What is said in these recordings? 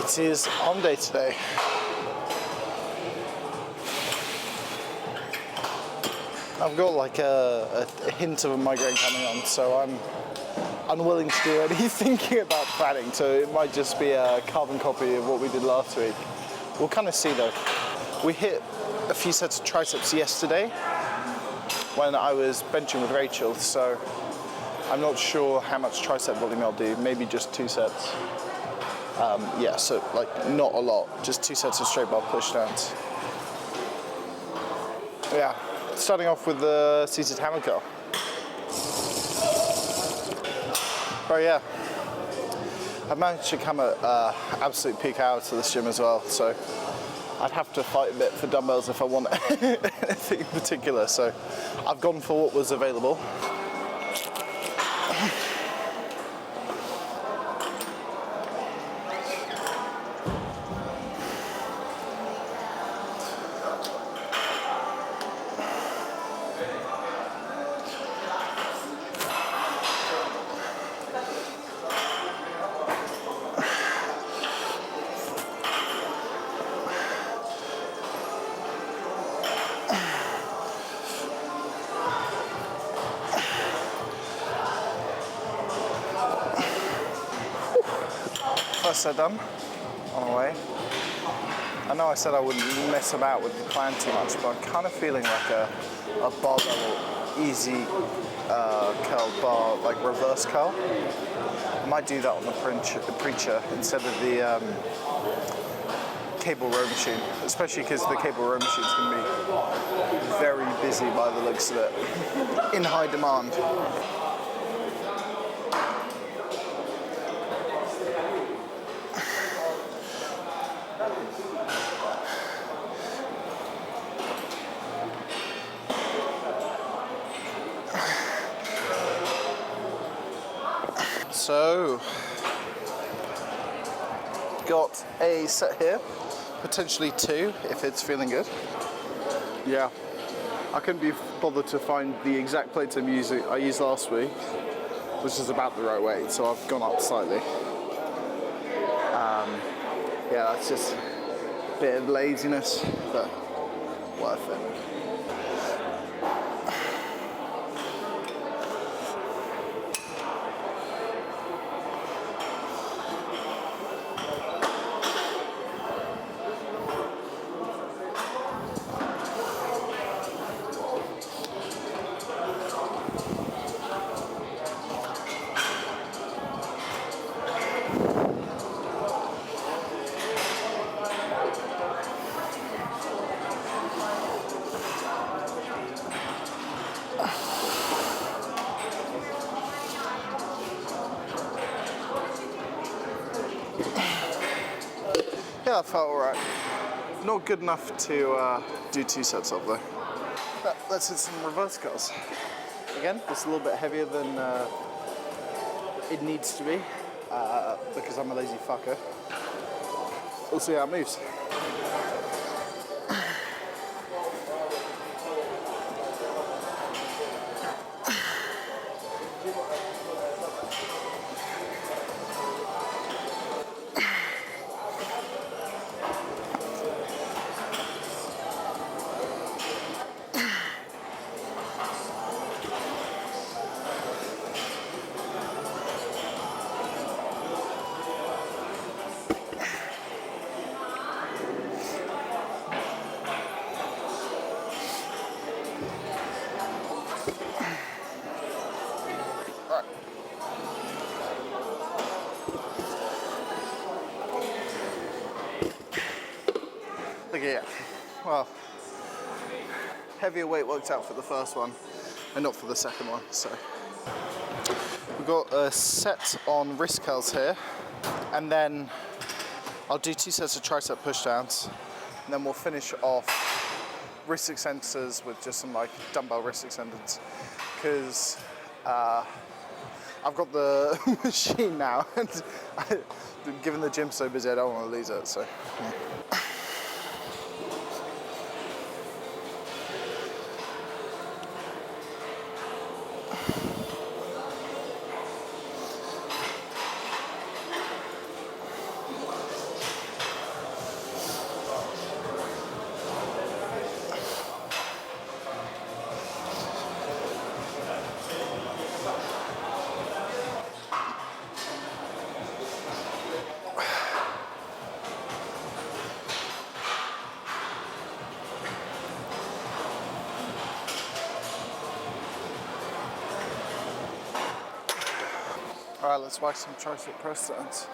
It is arm day today. I've got like a hint of a migraine coming on, so I'm unwilling to do any thinking about planning, so it might just be a carbon copy of what we did last week. We'll kind of see though. We hit a few sets of triceps yesterday when I was benching with Rachel, so I'm not sure how much tricep volume I'll do, maybe just 2 sets. Yeah, so like not a lot, just 2 sets of straight bar push downs. Yeah, starting off with the seated hammer curl. Oh yeah, I've managed to come at absolute peak hours to this gym as well, so I'd have to fight a bit for dumbbells if I want anything in particular, so I've gone for what was available. First set done, on the way. I know I said I wouldn't mess about with the plan too much, but I'm kind of feeling like a barbell easy curl bar, like reverse curl. I might do that on the preacher instead of the cable row machine, especially because the cable row machine is going to be very busy by the looks of it, in high demand. So, got a set here, potentially 2 if it's feeling good. Yeah, I couldn't be bothered to find the exact plates I used last week, which is about the right weight, so I've gone up slightly. Yeah, that's just a bit of laziness, but worth it. Yeah, that felt alright. Not good enough to do 2 sets of though. But let's hit some reverse curls. Again, it's a little bit heavier than it needs to be because I'm a lazy fucker. We'll see how it moves. Look at it. Well, heavier weight worked out for the first one and not for the second one, so. We've got a set on wrist curls here, and then I'll do 2 sets of tricep push downs, and then we'll finish off wrist extensors with just some like dumbbell wrist extenders, because I've got the machine now, and given the gym's so busy, I don't want to lose it, so. Yeah. Alright, let's whack some tricep press downs.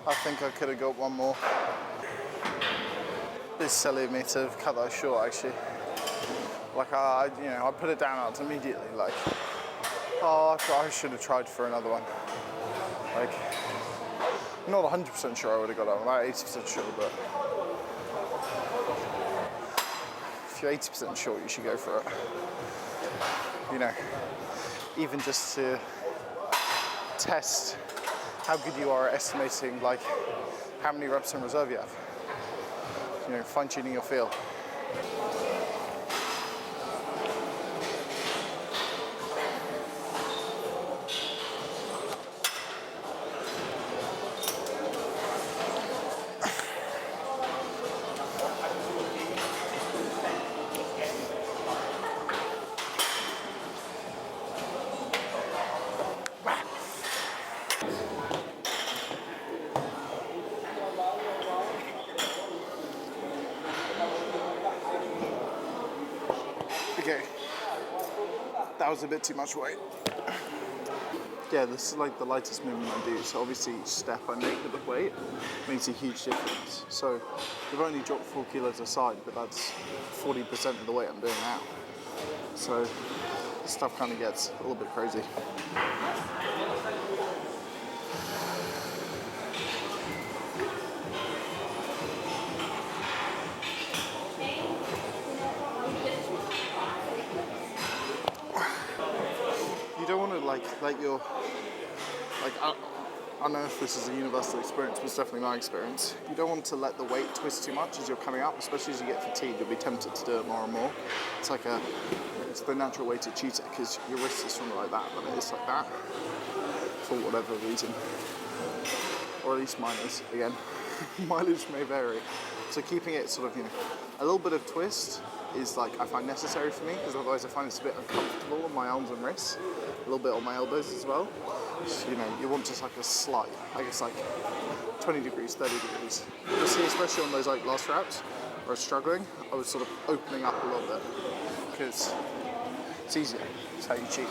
I think I could have got one more. It's silly of me to have cut that short, actually. Like, I put it down out immediately. Like, oh, I should have tried for another one. Like, I'm not 100% sure I would have got it. I'm about 80% sure, but if you're 80% sure, you should go for it. You know, even just to test how good you are at estimating, like, how many reps in reserve you have. You know, fine-tuning your feel. Okay, that was a bit too much weight. Yeah, this is like the lightest movement I do, so obviously each step I make with the weight makes a huge difference. So we've only dropped 4 kilos aside, but that's 40% of the weight I'm doing now. So this stuff kind of gets a little bit crazy. You don't want to like let your, like, I don't know if this is a universal experience, but it's definitely my experience. You don't want to let the weight twist too much as you're coming up, especially as you get fatigued. You'll be tempted to do it more and more. It's the natural way to cheat it because your wrist is from like that, but it is like that for whatever reason, or at least mine is. Again, mileage may vary. So keeping it sort of, you know, a little bit of twist is like I find necessary for me because otherwise I find it's a bit uncomfortable on my arms and wrists, a little bit on my elbows as well. So, you know, you want just like a slight, I guess like 20 degrees, 30 degrees. You see, especially on those like last reps where I was struggling, I was sort of opening up a little bit because it's easier. It's how you cheat.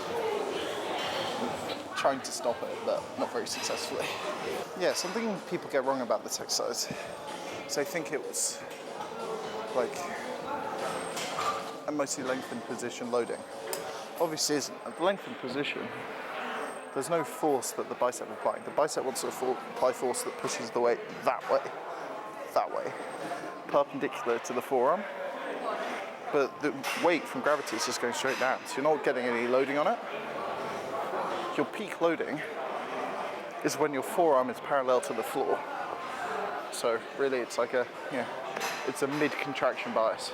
I'm trying to stop it, but not very successfully. Yeah, something people get wrong about this exercise is they think it was like a mostly lengthened position loading. Obviously isn't. At the lengthened position, there's no force that the bicep is applying. The bicep wants to apply force that pushes the weight that way, perpendicular to the forearm. But the weight from gravity is just going straight down, so you're not getting any loading on it. Your peak loading is when your forearm is parallel to the floor. So really it's like it's a mid-contraction bias.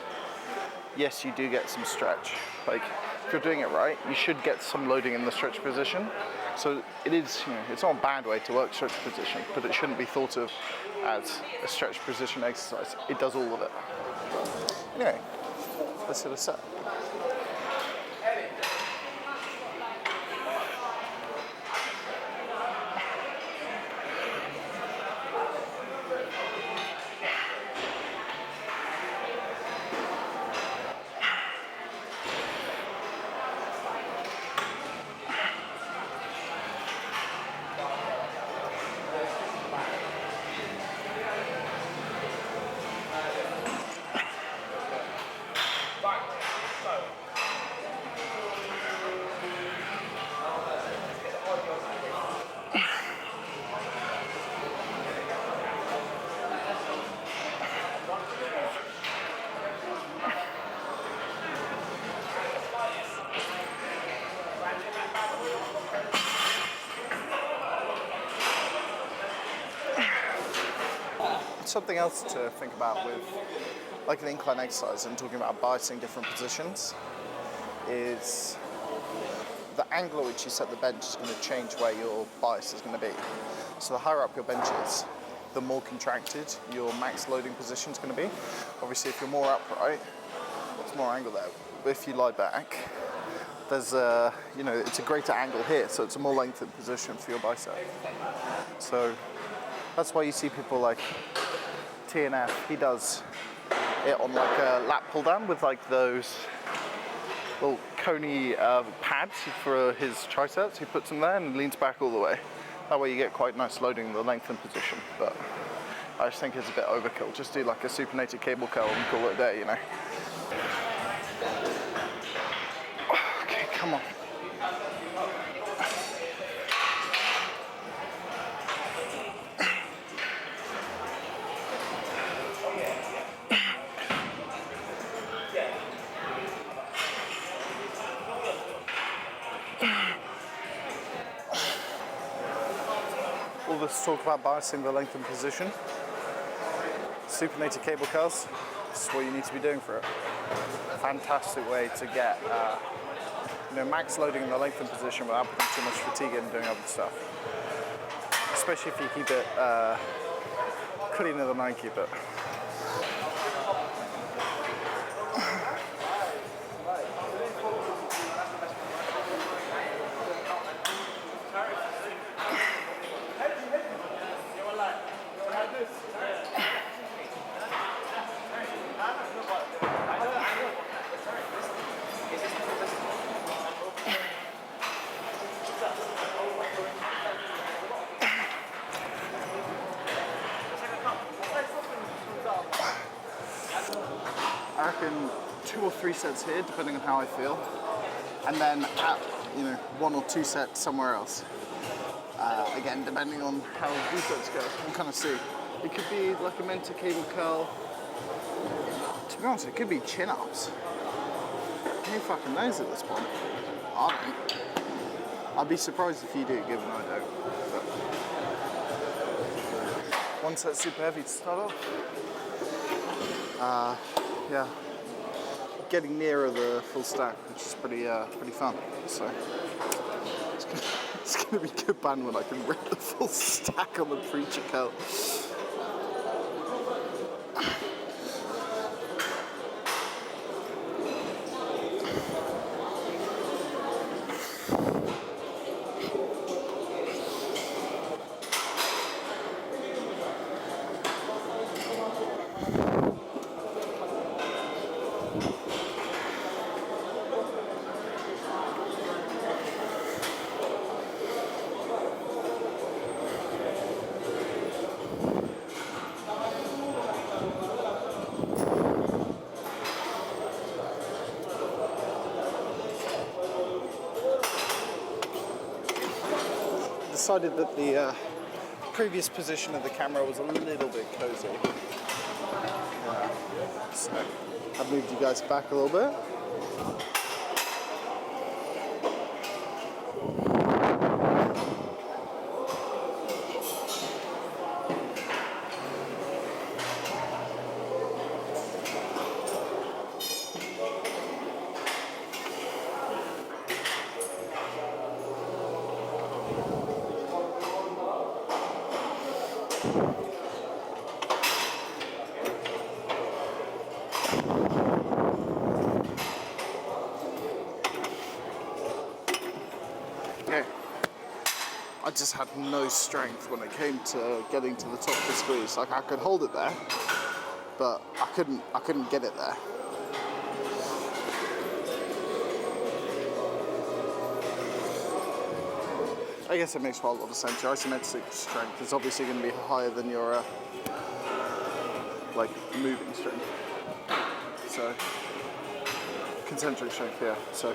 Yes, you do get some stretch. Like, if you're doing it right, you should get some loading in the stretch position. So it is, it's not a bad way to work stretch position, but it shouldn't be thought of as a stretch position exercise. It does all of it. Anyway, let's hit a set. something else to think about with like an incline exercise and talking about biasing different positions is the angle at which you set the bench is going to change where your bias is going to be. So the higher up your bench is, the more contracted your max loading position is going to be. Obviously, if you're more upright, there's more angle there. But if you lie back, there's a, it's a greater angle here, so it's a more lengthened position for your bicep. So that's why you see people like TNF, he does it on like a lat pull down with like those little coney pads for his triceps. He puts them there and leans back all the way. That way you get quite nice loading in the lengthened position, but I just think it's a bit overkill. Just do like a supinated cable curl and call it a day, Okay, come on. All this talk about biasing the lengthened position. Supinated cable curls, this is what you need to be doing for it. Fantastic way to get max loading in the lengthened position without putting too much fatigue in doing other stuff. Especially if you keep it cleaner than I keep it. I reckon 2 or 3 sets here, depending on how I feel, and then at 1 or 2 sets somewhere else. Again, depending on how these sets go, we'll kind of see. It could be like a mentor cable curl. To be honest, it could be chin-ups. Who fucking knows at this point? I don't. I'd be surprised if you do, given I don't. But 1 set super heavy to start off. Yeah, getting nearer the full stack, which is pretty fun. So it's gonna be good fun when I can rip the full stack on the preacher curl. Decided that the previous position of the camera was a little bit cozy. So I've moved you guys back a little bit. I just had no strength when it came to getting to the top of the squeeze. Like I could hold it there, but I couldn't get it there. I guess it makes quite a lot of sense. Your isometric strength is obviously going to be higher than your like moving strength. So concentric strength, yeah. So.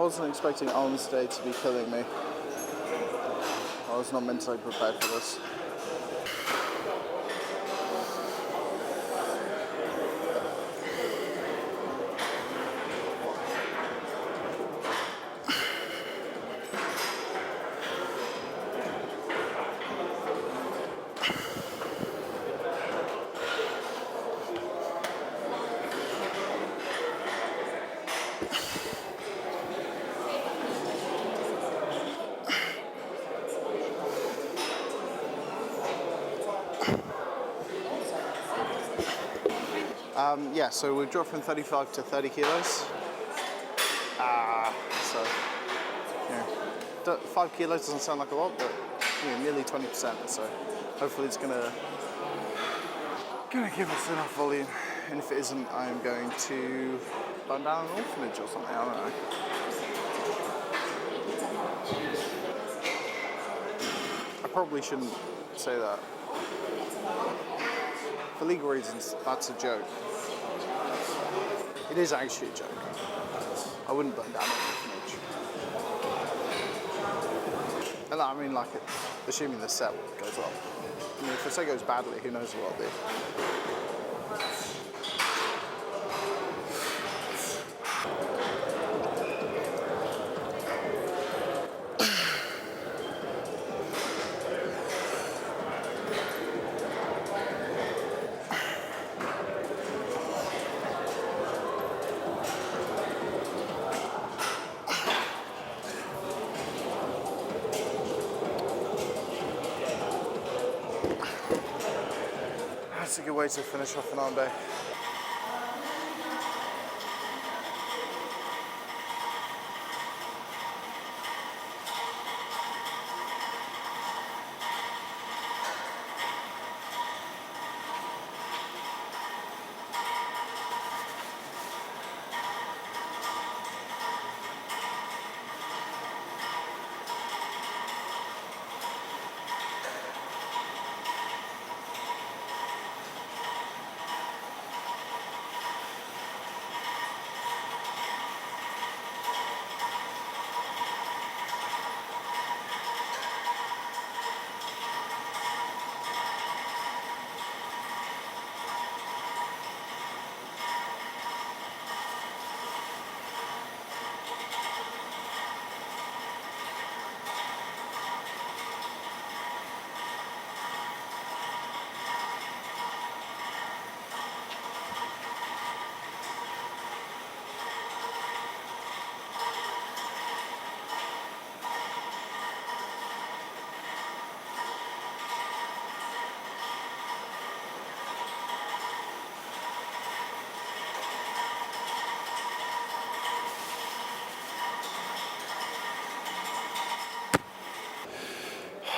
wasn't expecting arms day to be killing me. I was not mentally prepared for this. Yeah, so we've dropped from 35 to 30 kilos. So, you know, 5 kilos doesn't sound like a lot, but nearly 20%. So hopefully it's gonna give us enough volume. And if it isn't, I'm going to burn down an orphanage or something. I don't know. I probably shouldn't say that. For legal reasons, that's a joke. It is actually a joke. I wouldn't burn down an orphanage. And I mean, like, assuming the set goes up. I mean, if the set goes badly, who knows what I'll do. That's a good way to finish off an arm day.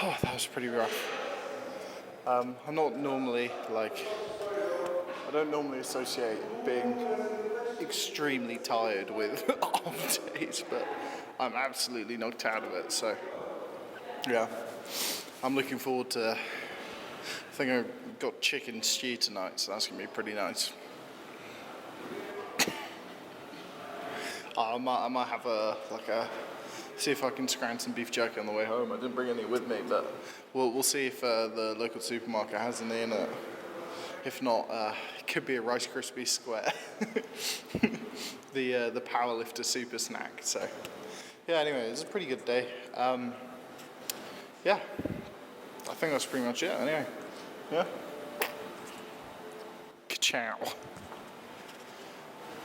Oh, that was pretty rough. I'm not normally I don't normally associate being extremely tired with arm days, but I'm absolutely knocked out of it. So, yeah, I'm looking forward to. I think I've got chicken stew tonight, so that's gonna be pretty nice. I might have see if I can scrounge some beef jerky on the way home. I didn't bring any with me, but we'll see if the local supermarket has any in it. If not, it could be a Rice Krispie square, the powerlifter super snack. So, yeah. Anyway, it was a pretty good day. Yeah, I think that's pretty much it. Anyway, yeah. Ka-chow.